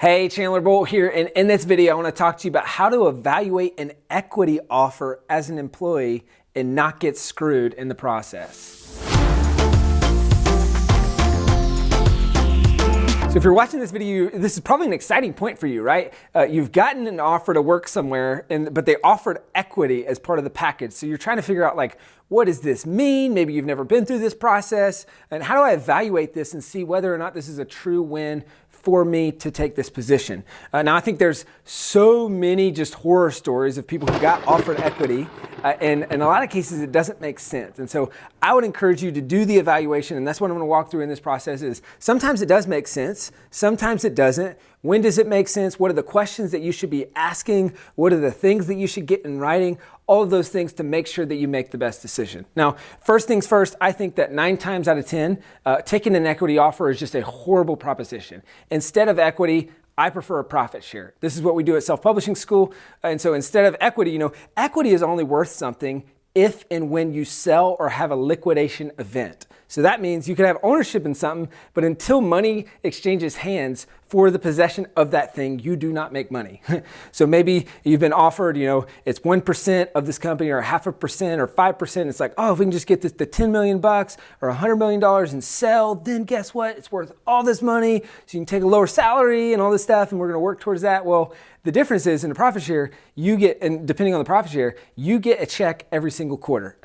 Hey, Chandler Bolt here, and in this video I want to talk to you about how to evaluate an equity offer as an employee and not get screwed in the process. So if you're watching this video, this is probably an exciting point for you, right? You've gotten an offer to work somewhere, but they offered equity as part of the package. So you're trying to figure out, like, what does this mean? Maybe you've never been through this process. And how do I evaluate this and see whether or not this is a true win for me to take this position? Now, I think there's so many just horror stories of people who got offered equity, and in a lot of cases, it doesn't make sense. And so I would encourage you to do the evaluation, and that's what I'm gonna walk through in this process is sometimes it does make sense, sometimes it doesn't. When does it make sense? What are the questions that you should be asking? What are the things that you should get in writing? All of those things to make sure that you make the best decision. Now, first things first, I think that 9 times out of 10, taking an equity offer is just a horrible proposition. Instead of equity, I prefer a profit share. This is what we do at self-publishing school. And so instead of equity, equity is only worth something if and when you sell or have a liquidation event. So that means you can have ownership in something, but until money exchanges hands for the possession of that thing, you do not make money. So maybe you've been offered, it's 1% of this company or 0.5% or 5%. It's like, oh, if we can just get this to $10 million or $100 million and sell, then guess what? It's worth all this money. So you can take a lower salary and all this stuff, and we're gonna work towards that. Well, the difference is in a profit share, you get, and depending on the profit share, you get a check every single quarter,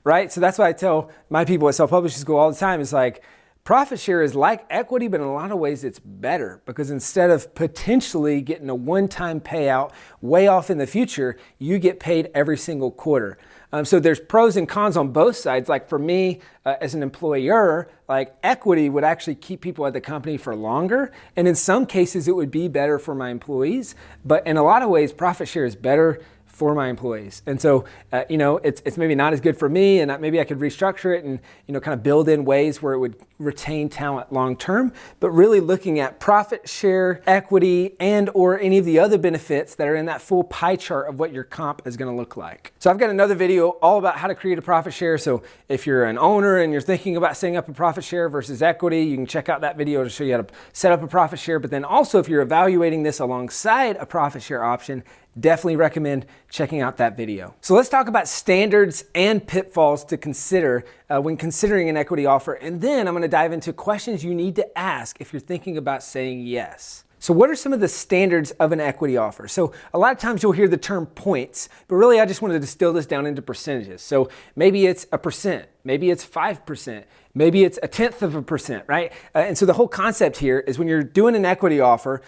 right? So that's why I tell my people at self-publishing school all the time, is like, profit share is like equity, but in a lot of ways it's better, because instead of potentially getting a one-time payout way off in the future, you get paid every single quarter. So there's pros and cons on both sides. Like for me, as an employer, like equity would actually keep people at the company for longer. And in some cases, it would be better for my employees. But in a lot of ways, profit share is better for my employees. And so, it's maybe not as good for me, and maybe I could restructure it and, kind of build in ways where it would retain talent long-term, but really looking at profit share, equity, and or any of the other benefits that are in that full pie chart of what your comp is gonna look like. So I've got another video all about how to create a profit share. So if you're an owner and you're thinking about setting up a profit share versus equity, you can check out that video to show you how to set up a profit share. But then also, if you're evaluating this alongside a profit share option, definitely recommend checking out that video. So let's talk about standards and pitfalls to consider when considering an equity offer. And then I'm gonna dive into questions you need to ask if you're thinking about saying yes. So what are some of the standards of an equity offer? So a lot of times you'll hear the term points, but really I just wanted to distill this down into percentages. So maybe it's 1%, maybe it's 5%, maybe it's 0.1%, right? And so the whole concept here is when you're doing an equity offer,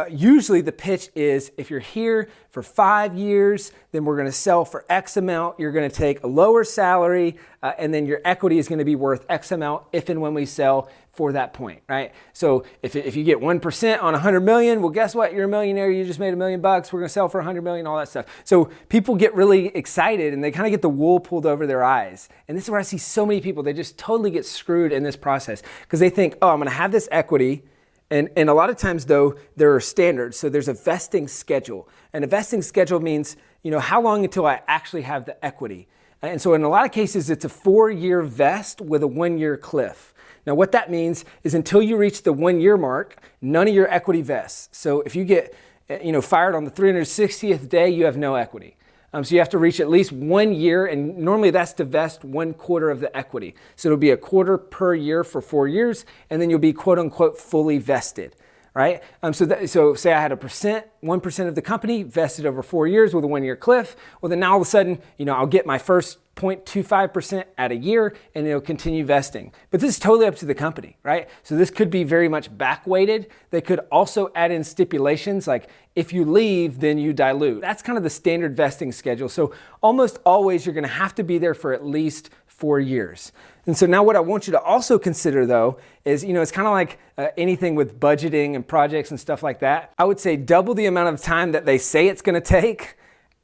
usually the pitch is, if you're here for 5 years, then we're gonna sell for X amount, you're gonna take a lower salary, and then your equity is gonna be worth X amount if and when we sell for that point, right? So if you get 1% on 100 million, well, guess what? You're a millionaire, you just made $1 million, we're gonna sell for 100 million, all that stuff. So people get really excited and they kind of get the wool pulled over their eyes. And this is where I see so many people, they just totally get screwed in this process because they think, oh, I'm gonna have this equity. And a lot of times, though, there are standards. So there's a vesting schedule. And a vesting schedule means, how long until I actually have the equity. And so in a lot of cases, it's a 4-year vest with a 1-year cliff. Now, what that means is until you reach the 1-year mark, none of your equity vests. So if you get fired on the 360th day, you have no equity. So you have to reach at least 1 year, and normally that's to vest 1/4 of the equity. So it'll be a quarter per year for 4 years, and then you'll be quote unquote fully vested, right? So say I had 1% of the company vested over 4 years with a 1-year cliff. Well, then now all of a sudden, I'll get my first 0.25% at a year, and it'll continue vesting. But this is totally up to the company, right? So this could be very much back-weighted. They could also add in stipulations like, if you leave, then you dilute. That's kind of the standard vesting schedule. So almost always you're gonna have to be there for at least 4 years. And so now what I want you to also consider, though, is, it's kind of like anything with budgeting and projects and stuff like that. I would say double the amount of time that they say it's gonna take,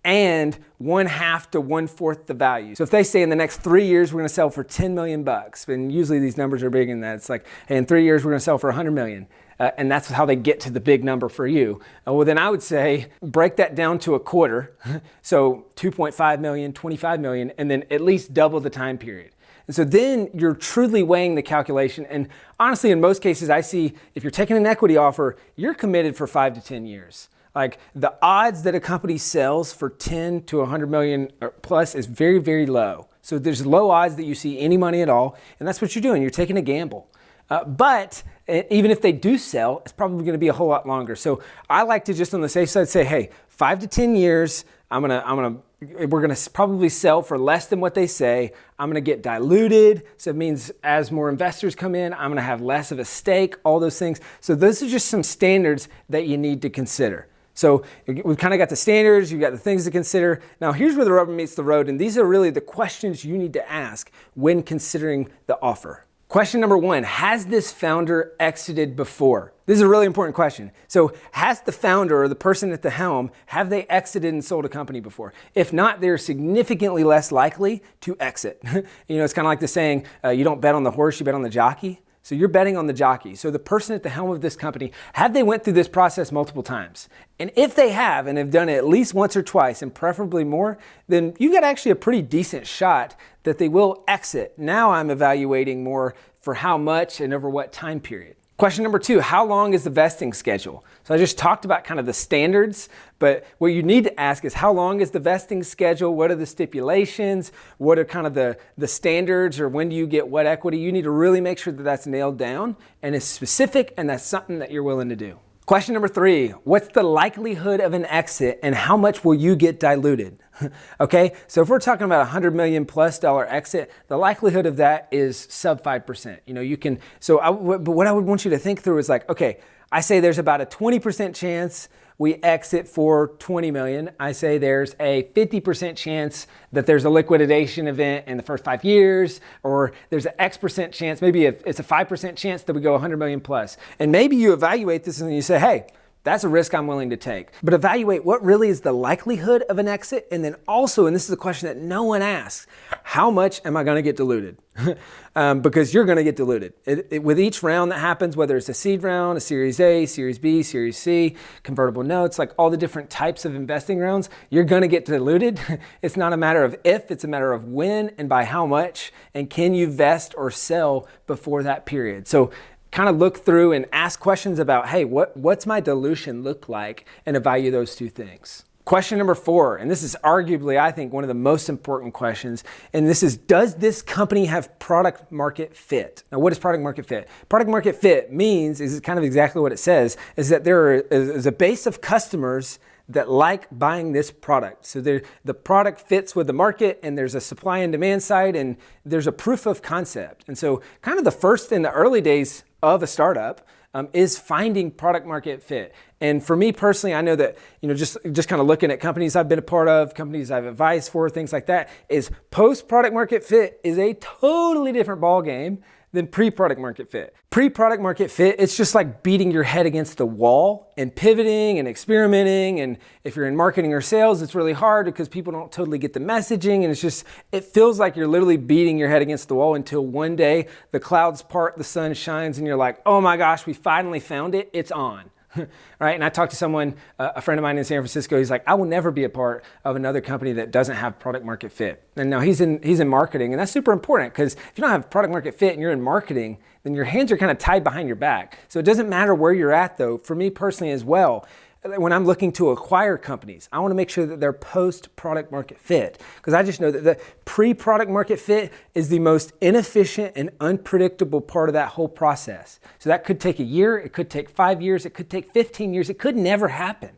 and 1/2 to 1/4 the value. So if they say in the next 3 years we're gonna sell for $10 million, and usually these numbers are big in that, it's like, hey, in 3 years we're gonna sell for 100 million. And that's how they get to the big number for you. Well, then I would say break that down to a quarter. So 2.5 million, 25 million, and then at least double the time period. And so then you're truly weighing the calculation. And honestly, in most cases, I see if you're taking an equity offer, you're committed for 5 to 10 years. Like the odds that a company sells for 10 to 100 million or plus is very, very low. So there's low odds that you see any money at all. And that's what you're doing. You're taking a gamble. But even if they do sell, it's probably going to be a whole lot longer. So I like to just on the safe side say, hey, 5 to 10 years, we're going to probably sell for less than what they say. I'm going to get diluted. So it means as more investors come in, I'm going to have less of a stake, all those things. So those are just some standards that you need to consider. So we've kind of got the standards, you've got the things to consider. Now here's where the rubber meets the road. And these are really the questions you need to ask when considering the offer. Question number 1, has this founder exited before? This is a really important question. So has the founder or the person at the helm, have they exited and sold a company before? If not, they're significantly less likely to exit. It's kind of like the saying, you don't bet on the horse, you bet on the jockey. So you're betting on the jockey. So the person at the helm of this company, have they went through this process multiple times? And if they have and have done it at least once or twice and preferably more, then you've got actually a pretty decent shot that they will exit. Now I'm evaluating more for how much and over what time period. Question number 2, how long is the vesting schedule? So I just talked about kind of the standards, but what you need to ask is how long is the vesting schedule? What are the stipulations? What are kind of the standards, or when do you get what equity? You need to really make sure that that's nailed down and is specific, and that's something that you're willing to do. Question number 3, what's the likelihood of an exit and how much will you get diluted? Okay, so if we're talking about $100 million plus exit, the likelihood of that is sub 5%. But what I would want you to think through is like, okay, I say there's about a 20% chance we exit for 20 million. I say there's a 50% chance that there's a liquidation event in the first 5 years, or there's an X% chance, maybe it's a 5% chance that we go 100 million plus. And maybe you evaluate this and you say, hey, that's a risk I'm willing to take. But evaluate what really is the likelihood of an exit. And then also, and this is a question that no one asks, how much am I going to get diluted? Because you're going to get diluted. With each round that happens, whether it's a seed round, a Series A, Series B, Series C, convertible notes, like all the different types of investing rounds, you're going to get diluted. It's not a matter of if, it's a matter of when and by how much, and can you vest or sell before that period. So kind of look through and ask questions about, hey, what's my dilution look like, and evaluate those two things. Question number 4, and this is arguably, I think, one of the most important questions, and this is, does this company have product market fit? Now, what is product market fit? Product market fit means, is kind of exactly what it says, is that there is a base of customers that like buying this product. So the product fits with the market, and there's a supply and demand side, and there's a proof of concept. And so kind of the first in the early days of a startup is finding product market fit. And for me personally, I know that, just kind of looking at companies I've been a part of, companies I've advised for, things like that, is post product market fit is a totally different ball game than pre-product market fit. Pre-product market fit, it's just like beating your head against the wall and pivoting and experimenting. And if you're in marketing or sales, it's really hard because people don't totally get the messaging. And it feels like you're literally beating your head against the wall until one day the clouds part, the sun shines, and you're like, oh my gosh, we finally found it, it's on. Right? And I talked to someone, a friend of mine in San Francisco, he's like, I will never be a part of another company that doesn't have product market fit. And now he's in marketing, and that's super important, because if you don't have product market fit and you're in marketing, then your hands are kind of tied behind your back. So it doesn't matter where you're at, though, for me personally as well. When I'm looking to acquire companies, I want to make sure that they're post-product market fit, because I just know that the pre-product market fit is the most inefficient and unpredictable part of that whole process. So that could take a year, it could take 5 years, it could take 15 years, it could never happen,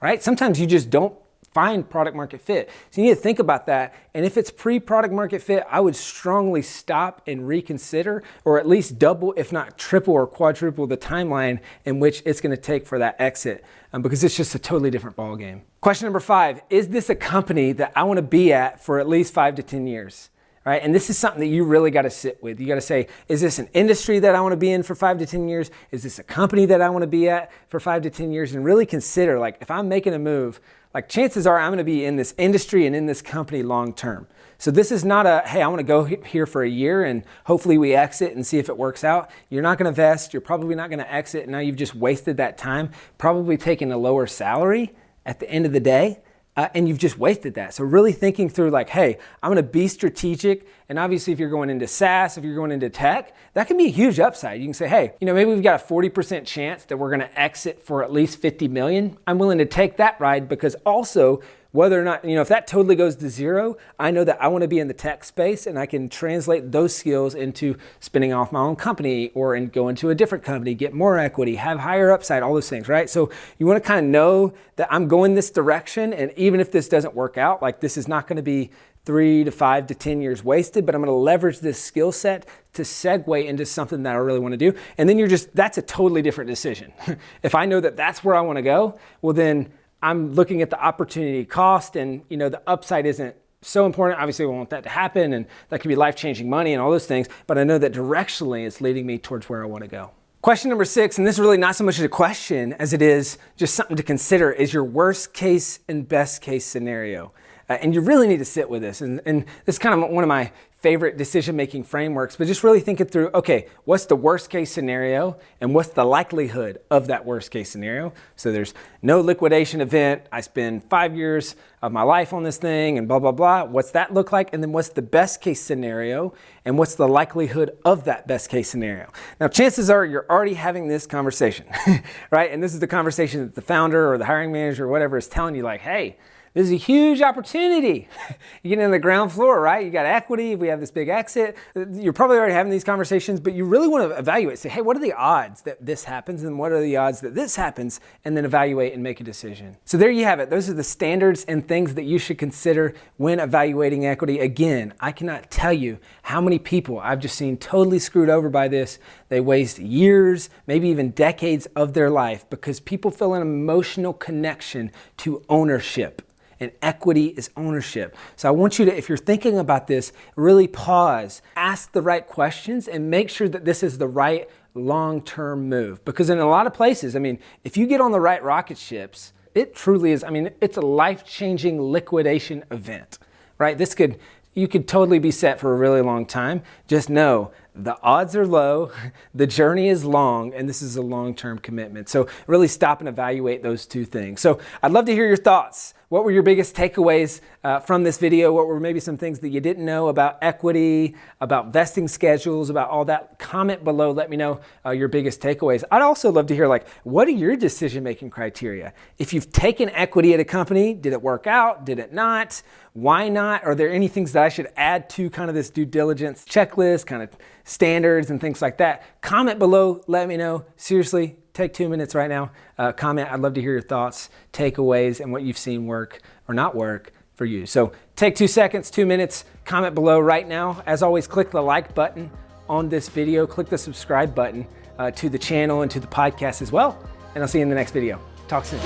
right? Sometimes you just don't find product market fit. So you need to think about that. And if it's pre-product market fit, I would strongly stop and reconsider, or at least double, if not triple or quadruple the timeline in which it's going to take for that exit, because it's just a totally different ball game. Question number 5, is this a company that I want to be at for at least 5 to 10 years? Right? And this is something that you really got to sit with. You got to say, is this an industry that I want to be in for 5 to 10 years? Is this a company that I want to be at for 5 to 10 years? And really consider, like, if I'm making a move, like, chances are I'm going to be in this industry and in this company long term. So this is not a, hey, I want to go here for a year and hopefully we exit and see if it works out. You're not going to vest. You're probably not going to exit. Now you've just wasted that time, probably taking a lower salary at the end of the day. and you've just wasted that. So really thinking through like, hey, I'm gonna be strategic. And obviously if you're going into SaaS, if you're going into tech, that can be a huge upside. You can say, hey, maybe we've got a 40% chance that we're gonna exit for at least 50 million. I'm willing to take that ride because also whether or not, if that totally goes to zero, I know that I want to be in the tech space and I can translate those skills into spinning off my own company or and go into a different company, get more equity, have higher upside, all those things, right? So you want to kind of know that I'm going this direction, and even if this doesn't work out, like this is not going to be 3 to 5 to 10 years wasted, but I'm going to leverage this skill set to segue into something that I really want to do. And then that's a totally different decision. If I know that that's where I want to go, well then I'm looking at the opportunity cost, and the upside isn't so important. Obviously we want that to happen, and that could be life-changing money and all those things, but I know that directionally it's leading me towards where I want to go. Question number 6, and this is really not so much a question as it is just something to consider, is your worst case and best case scenario. And you really need to sit with this. And this is kind of one of my favorite decision-making frameworks, but just really think it through, okay, what's the worst case scenario and what's the likelihood of that worst case scenario? So there's no liquidation event. I spend 5 years of my life on this thing and blah, blah, blah. What's that look like? And then what's the best case scenario and what's the likelihood of that best case scenario? Now, chances are you're already having this conversation, right? And this is the conversation that the founder or the hiring manager or whatever is telling you, like, hey, this is a huge opportunity. You get in the ground floor, right? You got equity, we have this big exit. You're probably already having these conversations, but you really want to evaluate, say, hey, what are the odds that this happens and what are the odds that this happens, and then evaluate and make a decision. So there you have it. Those are the standards and things that you should consider when evaluating equity. Again, I cannot tell you how many people I've just seen totally screwed over by this. They waste years, maybe even decades of their life because people feel an emotional connection to ownership. And equity is ownership. So I want you to, if you're thinking about this, really pause, ask the right questions, and make sure that this is the right long-term move. Because in a lot of places, if you get on the right rocket ships, it truly is, it's a life-changing liquidation event, right? You could totally be set for a really long time. Just know the odds are low, the journey is long, and this is a long-term commitment. So really stop and evaluate those two things. So I'd love to hear your thoughts. What were your biggest takeaways from this video? What were maybe some things that you didn't know about equity, about vesting schedules, about all that? Comment below, let me know your biggest takeaways. I'd also love to hear, what are your decision-making criteria? If you've taken equity at a company, did it work out? Did it not? Why not? Are there any things that I should add to kind of this due diligence checklist, kind of standards and things like that? Comment below, let me know. Seriously, take 2 minutes right now. Comment. I'd love to hear your thoughts, takeaways, and what you've seen work or not work for you. So take 2 seconds, 2 minutes, comment below right now. As always, click the like button on this video. Click the subscribe button to the channel and to the podcast as well. And I'll see you in the next video. Talk soon.